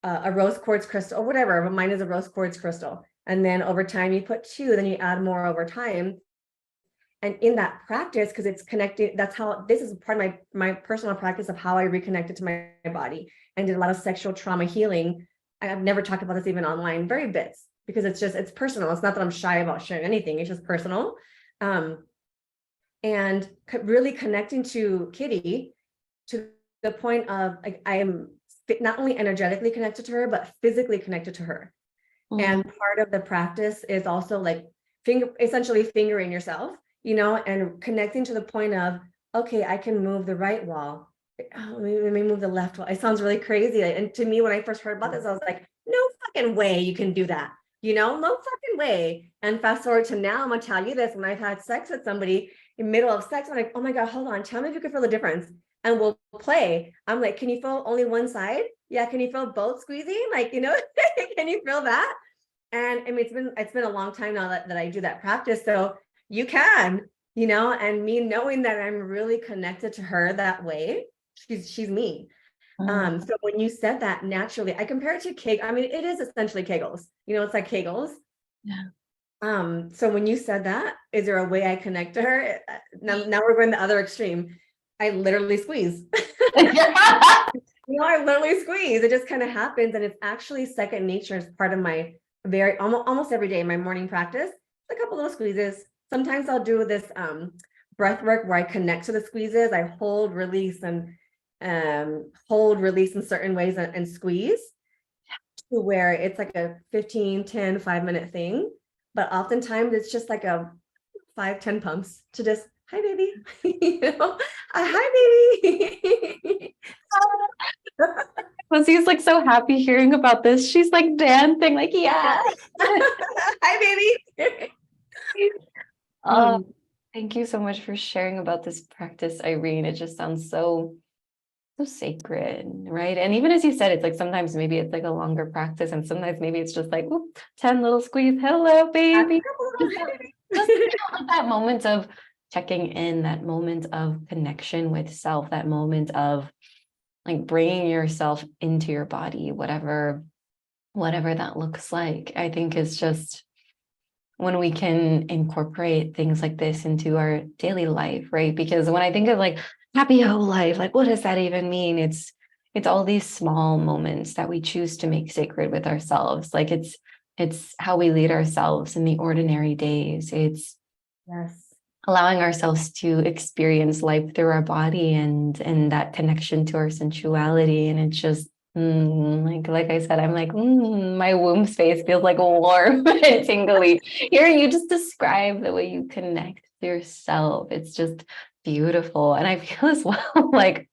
a rose quartz crystal or whatever, but mine is a rose quartz crystal. And then over time you put 2, then you add more over time. And in that practice, because it's connected, this is part of my personal practice of how I reconnected to my body and did a lot of sexual trauma healing. I've never talked about this even online, very bits, because it's personal. It's not that I'm shy about sharing anything. It's just personal. And really connecting to Kitty to the point of, like, I am not only energetically connected to her, but physically connected to her. And part of the practice is also like essentially fingering yourself, and connecting to the point of, okay, I can move the right wall. Let me move the left wall. It sounds really crazy. And to me, when I first heard about this, I was like, no fucking way you can do that. No fucking way. And fast forward to now, I'm gonna tell you this: when I've had sex with somebody in the middle of sex, I'm like, oh my God, hold on, tell me if you can feel the difference. And we'll play. I'm like, can you feel only one side? Yeah, can you feel both squeezing? Like, can you feel that? And I mean, it's been a long time now that I do that practice. So you can, and me knowing that I'm really connected to her that way, she's me. So when you said that, naturally, I compare it to Kegel. I mean, it is essentially Kegels. It's like Kegels. Yeah. So when you said that, is there a way I connect to her? Now we're going the other extreme. I literally squeeze. I literally squeeze. It just kind of happens, and it's actually second nature as part of my almost every day, my morning practice. A couple little squeezes. Sometimes I'll do this breath work where I connect to the squeezes. I hold, release, and hold, release in certain ways, and squeeze, to where it's like a 15, 10, 5-minute thing. But oftentimes it's just like a 5-10 pumps to just, hi, baby. Hi, baby. Lucy's like so happy hearing about this. She's like dancing, like, yeah. Hi, baby. Thank you so much for sharing about this practice, Irene. It just sounds so sacred, right? And even as you said, it's like sometimes maybe it's like a longer practice, and sometimes maybe it's just like, whoop, 10 little squeeze, hello, baby. Just that moment of checking in, that moment of connection with self, that moment of like bringing yourself into your body, whatever that looks like. I think is just when we can incorporate things like this into our daily life, right? Because when I think of like happy whole life, like what does that even mean? It's all these small moments that we choose to make sacred with ourselves. Like it's how we lead ourselves in the ordinary days. It's allowing ourselves to experience life through our body and that connection to our sensuality. And it's just Like I said, I'm like, my womb space feels like warm and tingly. Hearing you just describe the way you connect to yourself, it's just beautiful. And I feel as well like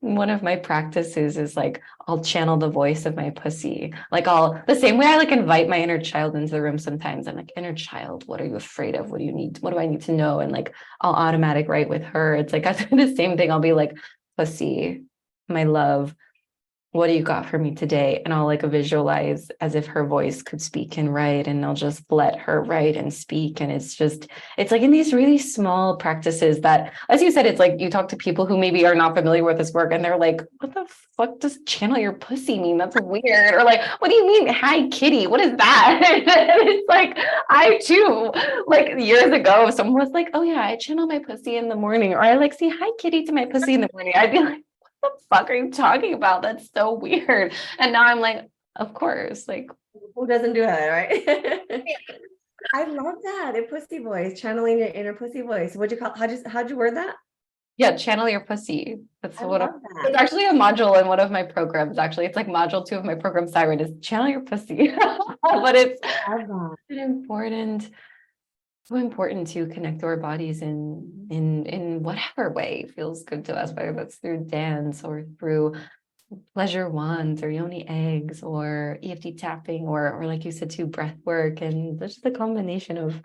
one of my practices is like I'll channel the voice of my pussy. Like I'll the same way I like invite my inner child into the room sometimes. I'm like, inner child, what are you afraid of? What do you need? What do I need to know? And like I'll automatic write with her. It's like I do the same thing. I'll be like, pussy, my love, what do you got for me today? And I'll like visualize as if her voice could speak and write, and I'll just let her write and speak. And it's like in these really small practices that, as you said, it's like you talk to people who maybe are not familiar with this work and they're like, what the fuck does channel your pussy mean? That's weird. Or like, what do you mean? Hi, kitty. What is that? And it's like, I too, like years ago, someone was like, oh yeah, I channel my pussy in the morning. Or I like say hi, kitty to my pussy in the morning. I'd be like, the fuck are you talking about? That's so weird. And now I'm like, of course, like Who doesn't do that, right? I love that. A pussy voice, channeling your inner pussy voice. What'd you call, how'd you word that? yeah, channel your pussy. That's I what love it's that. actually a module in one of my programs. Actually, it's like module 2 of my program, Siren, is channel your pussy. But it's I love that. an important, so important to connect to our bodies in whatever way feels good to us, whether that's through dance or through pleasure wands or yoni eggs or EFT tapping or like you said too, breath work. And there's just a combination of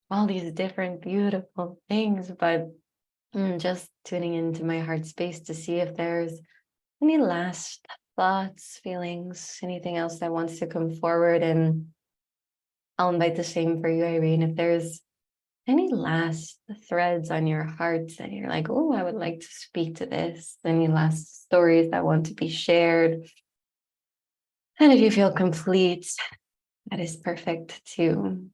all these different beautiful things. But just tuning into my heart space to see if there's any last thoughts, feelings, anything else that wants to come forward. And I'll invite the same for you, Irene. If there's any last threads on your heart that you're like, oh, I would like to speak to this, any last stories that want to be shared. And if you feel complete, that is perfect too.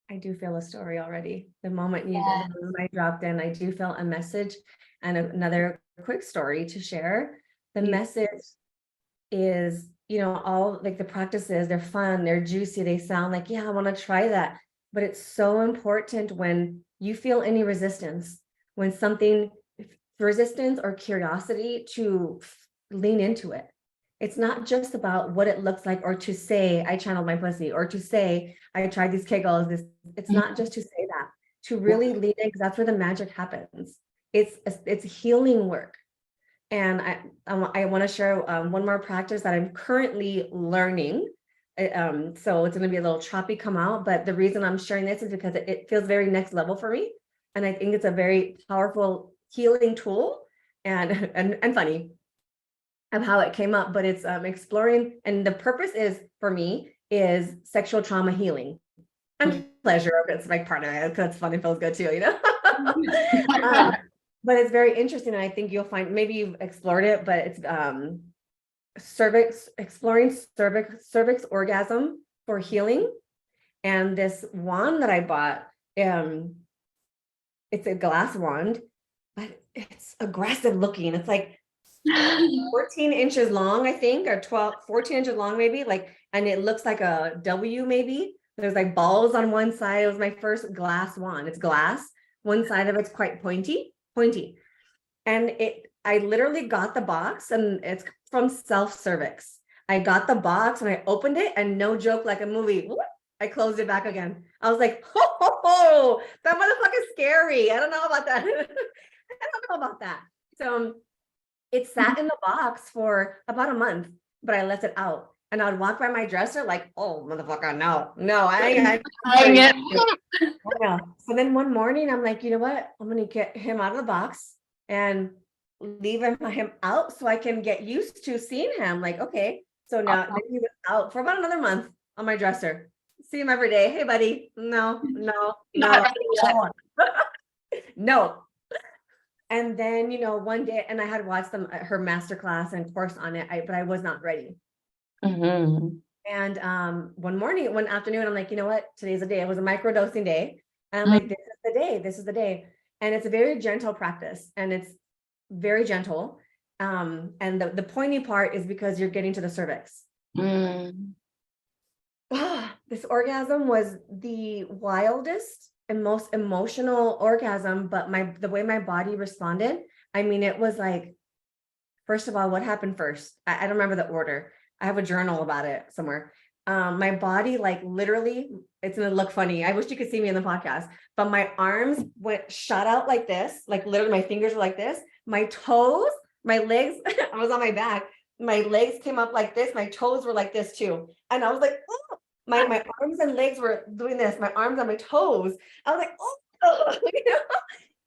I do feel a story already. The moment I dropped in, I do feel a message and another quick story to share. The message is, all like the practices, they're fun, they're juicy, they sound like, yeah, I want to try that. But it's so important when you feel any resistance, when something, resistance or curiosity, to lean into it. It's not just about what it looks like or to say, I channeled my pussy, or to say, I tried these kegels. It's not just to say that, to really lean in, because that's where the magic happens. It's healing work. And I want to share one more practice that I'm currently learning. So it's going to be a little choppy come out, but the reason I'm sharing this is because it feels very next level for me. And I think it's a very powerful healing tool and funny of how it came up, but it's exploring. And the purpose is, for me, is sexual trauma healing and pleasure. It's like part of it because it's fun and feels good too, but it's very interesting. And I think you'll find, maybe you've explored it, but it's exploring cervix orgasm for healing. And this wand that I bought, it's a glass wand, but it's aggressive looking. It's like 14 inches long, I think, or 14 inches long, maybe, like, and it looks like a W, maybe. There's like balls on one side. It was my first glass wand. It's glass. One side of it's quite pointy. And I literally got the box, and it's from Self Cervix. I got the box and I opened it, and no joke, like a movie, whoop, I closed it back again. I was like, ho, that motherfucker's scary. I don't know about that. So it sat in the box for about a month, but I left it out. And I'd walk by my dresser like, oh, motherfucker, no, I know. So then one morning, I'm like, you know what? I'm going to get him out of the box and leave him out so I can get used to seeing him. Like, okay. So now he was out for about another month on my dresser. See him every day. Hey, buddy. No. No. And then, one day, and I had watched her masterclass and course on it, but I was not ready. Mm-hmm. And one afternoon, I'm like, you know what? Today's the day. It was a microdosing day. And I'm like, this is the day. And it's a very gentle practice, and it's very gentle. And the pointy part is because you're getting to the cervix. This orgasm was the wildest and most emotional orgasm, but the way my body responded, I mean, it was like first of all, what happened first? I don't remember the order. I have a journal about it somewhere. My body, like literally, it's gonna look funny. I wish you could see me in the podcast, but my arms shot out like this, like literally my fingers were like this. My toes, my legs, I was on my back. My legs came up like this. My toes were like this too. And I was like, oh, my arms and legs were doing this. My arms and my toes. I was like, oh, you know?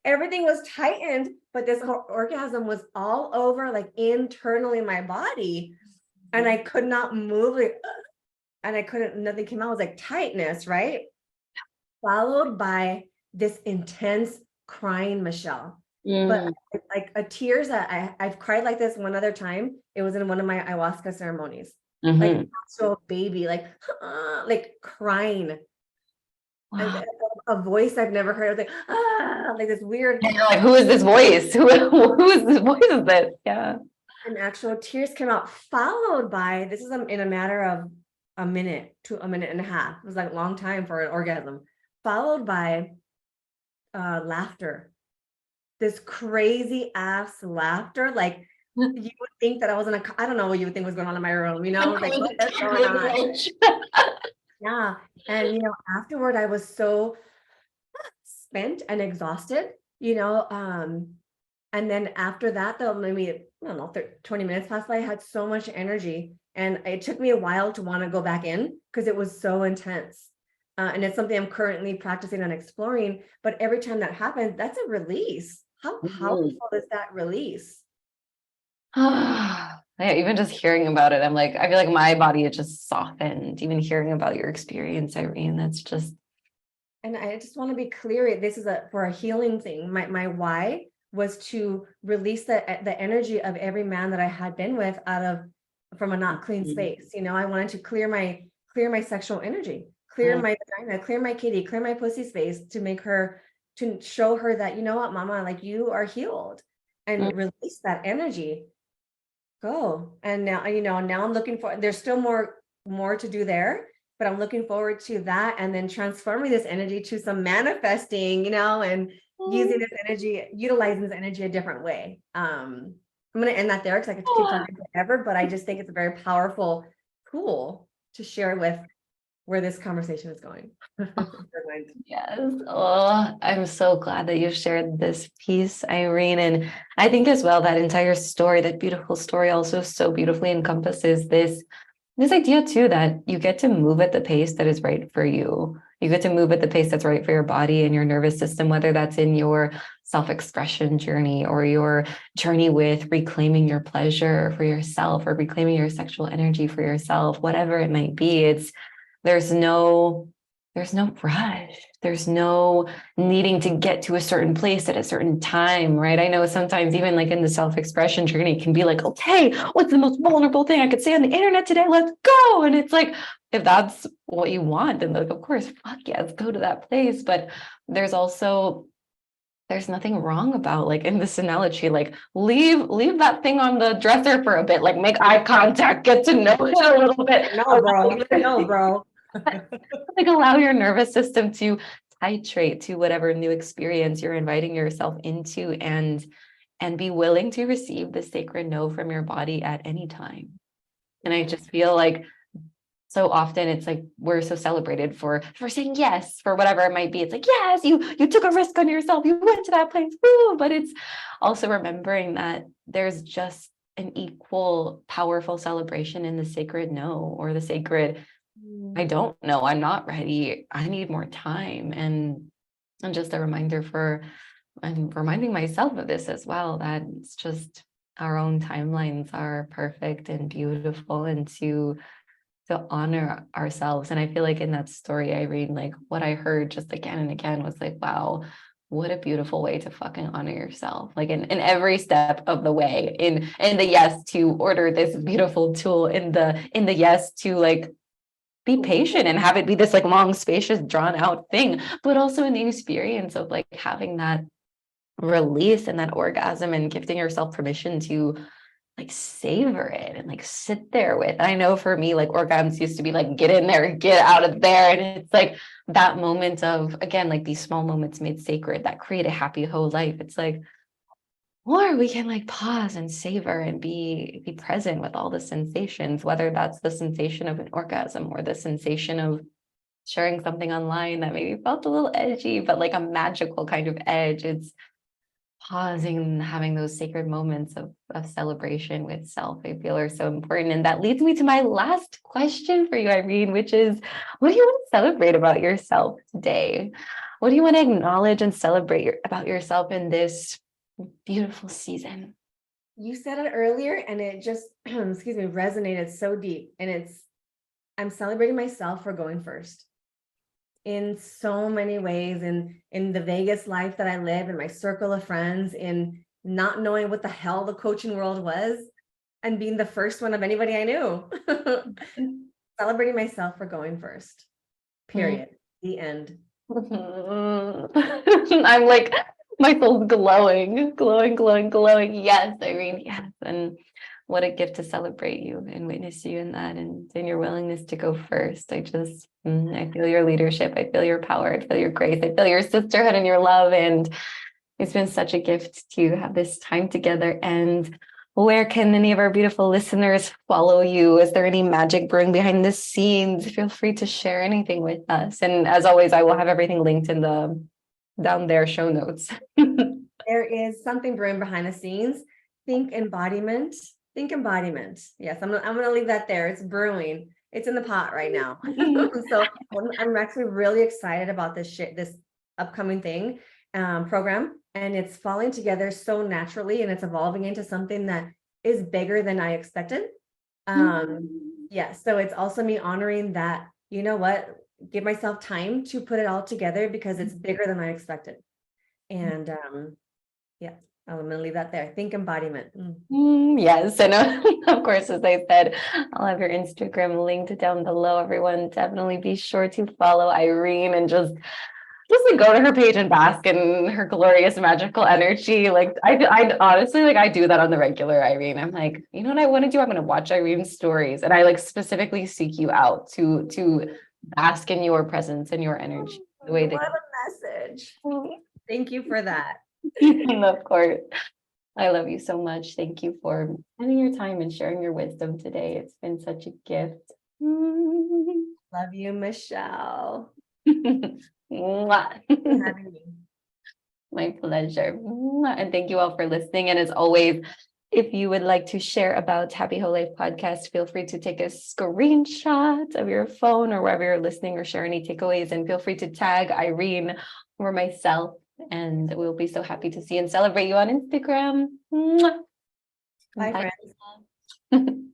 Everything was tightened, but this whole orgasm was all over, like internally in my body. And I could not move it. And I couldn't, nothing came out. It was like tightness, right? Followed by this intense crying, Michelle. But like a tears that I've cried like this one other time. It was in one of my ayahuasca ceremonies. Like so a baby, like crying. Wow. And a voice I've never heard. I was like this weird. And you're like, who is this voice? Who is this voice? Is this? Yeah. And actual tears came out, followed by, this is in a matter of a minute to a minute and a half. It was like a long time for an orgasm, followed by laughter. This crazy ass laughter. Like you would think that I was I don't know what you would think was going on in my room, you know, like what's going on? Yeah. And, you know, afterward, I was so spent and exhausted, you know, and then after that, though, maybe, I don't know, 20 minutes passed by, I had so much energy, and it took me a while to want to go back in because it was so intense. And it's something I'm currently practicing and exploring, but every time that happens, that's a release. How powerful is that release? Yeah, even just hearing about it, I'm like, I feel like my body is just softened, even hearing about your experience, Irene. That's just. And I just want to be clear, this is for a healing thing. My why was to release the energy of every man that I had been with from a not clean space. You know, I wanted to clear my sexual energy, clear my vagina, clear my kitty, clear my pussy space, to show her that, you know what, mama, like you are healed, and release that energy. Go. And now, you know, now I'm looking for, there's still more to do there, but I'm looking forward to that, and then transforming this energy to some manifesting, you know, and using this energy, utilizing this energy a different way. I'm going to end that there because I could keep talking forever, but I just think it's a very powerful tool to share with where this conversation is going. Yes. Oh, I'm so glad that you shared this piece, Irene. And I think as well, that entire story, that beautiful story, also so beautifully encompasses this idea too, that you get to move at the pace that is right for you. You get to move at the pace that's right for your body and your nervous system, whether that's in your self-expression journey or your journey with reclaiming your pleasure for yourself, or reclaiming your sexual energy for yourself, whatever it might be. There's no rush. There's no needing to get to a certain place at a certain time, right? I know sometimes even like in the self-expression journey, it can be like, okay, what's the most vulnerable thing I could say on the internet today? Let's go. And it's like, if that's what you want, then like, of course, fuck yes, go to that place. But there's nothing wrong about, like in this analogy, like leave that thing on the dresser for a bit, like make eye contact, get to know it a little bit. No, bro. Like allow your nervous system to titrate to whatever new experience you're inviting yourself into, and be willing to receive the sacred no from your body at any time. And I just feel like so often it's like we're so celebrated for saying yes for whatever it might be. It's like, yes, you took a risk on yourself, you went to that place, woo. But it's also remembering that there's just an equal powerful celebration in the sacred no, or the sacred I don't know, I'm not ready, I need more time. And just a reminder I'm reminding myself of this as well, that it's just our own timelines are perfect and beautiful, and to honor ourselves. And I feel like in that story, Irene, like what I heard just again and again was like, wow, what a beautiful way to fucking honor yourself. Like in every step of the way, in the yes to order this beautiful tool, in the yes to like be patient and have it be this like long, spacious, drawn out thing, but also in the experience of like having that release and that orgasm, and gifting yourself permission to like savor it and like sit there with. I know for me, like orgasms used to be like, get in there, get out of there. And it's like that moment of, again, like these small moments made sacred that create a happy whole life. It's like, or we can like pause and savor and be present with all the sensations, whether that's the sensation of an orgasm or the sensation of sharing something online that maybe felt a little edgy, but like a magical kind of edge. It's pausing and having those sacred moments of celebration with self, I feel are so important. And that leads me to my last question for you, Irene, which is, what do you want to celebrate about yourself today? What do you want to acknowledge and celebrate about yourself in this beautiful season? You said it earlier and it just, excuse me, resonated so deep. And I'm celebrating myself for going first in so many ways, in the Vegas life that I live, in my circle of friends, in not knowing what the hell the coaching world was and being the first one of anybody I knew. Celebrating myself for going first. Period. The end. I'm like, my soul's glowing, glowing, glowing, glowing. Yes, Irene, yes. And what a gift to celebrate you and witness you in that, and in your willingness to go first. I feel your leadership. I feel your power. I feel your grace. I feel your sisterhood and your love. And it's been such a gift to have this time together. And where can any of our beautiful listeners follow you? Is there any magic brewing behind the scenes? Feel free to share anything with us. And as always, I will have everything linked in the down there show notes. There is something brewing behind the scenes. Think embodiment. Think embodiment. Yes, I'm gonna leave that there. It's brewing. It's in the pot right now. So I'm actually really excited about this upcoming program, and it's falling together so naturally, and it's evolving into something that is bigger than I expected. Yeah, so it's also me honoring that, you know what, give myself time to put it all together because it's bigger than I expected. And yeah, I'm gonna leave that there. Think embodiment. Yes, and of course, as I said, I'll have your Instagram linked down below. Everyone, definitely be sure to follow Irene and just like go to her page and bask in her glorious magical energy. Like I honestly, like, I do that on the regular, Irene. I'm like, you know what I want to do? I'm going to watch Irene's stories, and I like specifically seek you out to bask in your presence and your energy. The way that What a message. Thank you for that. of course. I love you so much. Thank you for spending your time and sharing your wisdom today. It's been such a gift. Love you, Michelle. Mwah. Having me. My pleasure. And thank you all for listening. And as always, if you would like to share about Happy Hoe Life Podcast, feel free to take a screenshot of your phone or wherever you're listening, or share any takeaways. And feel free to tag Irene or myself. And we'll be so happy to see and celebrate you on Instagram. Bye, Bye. friends.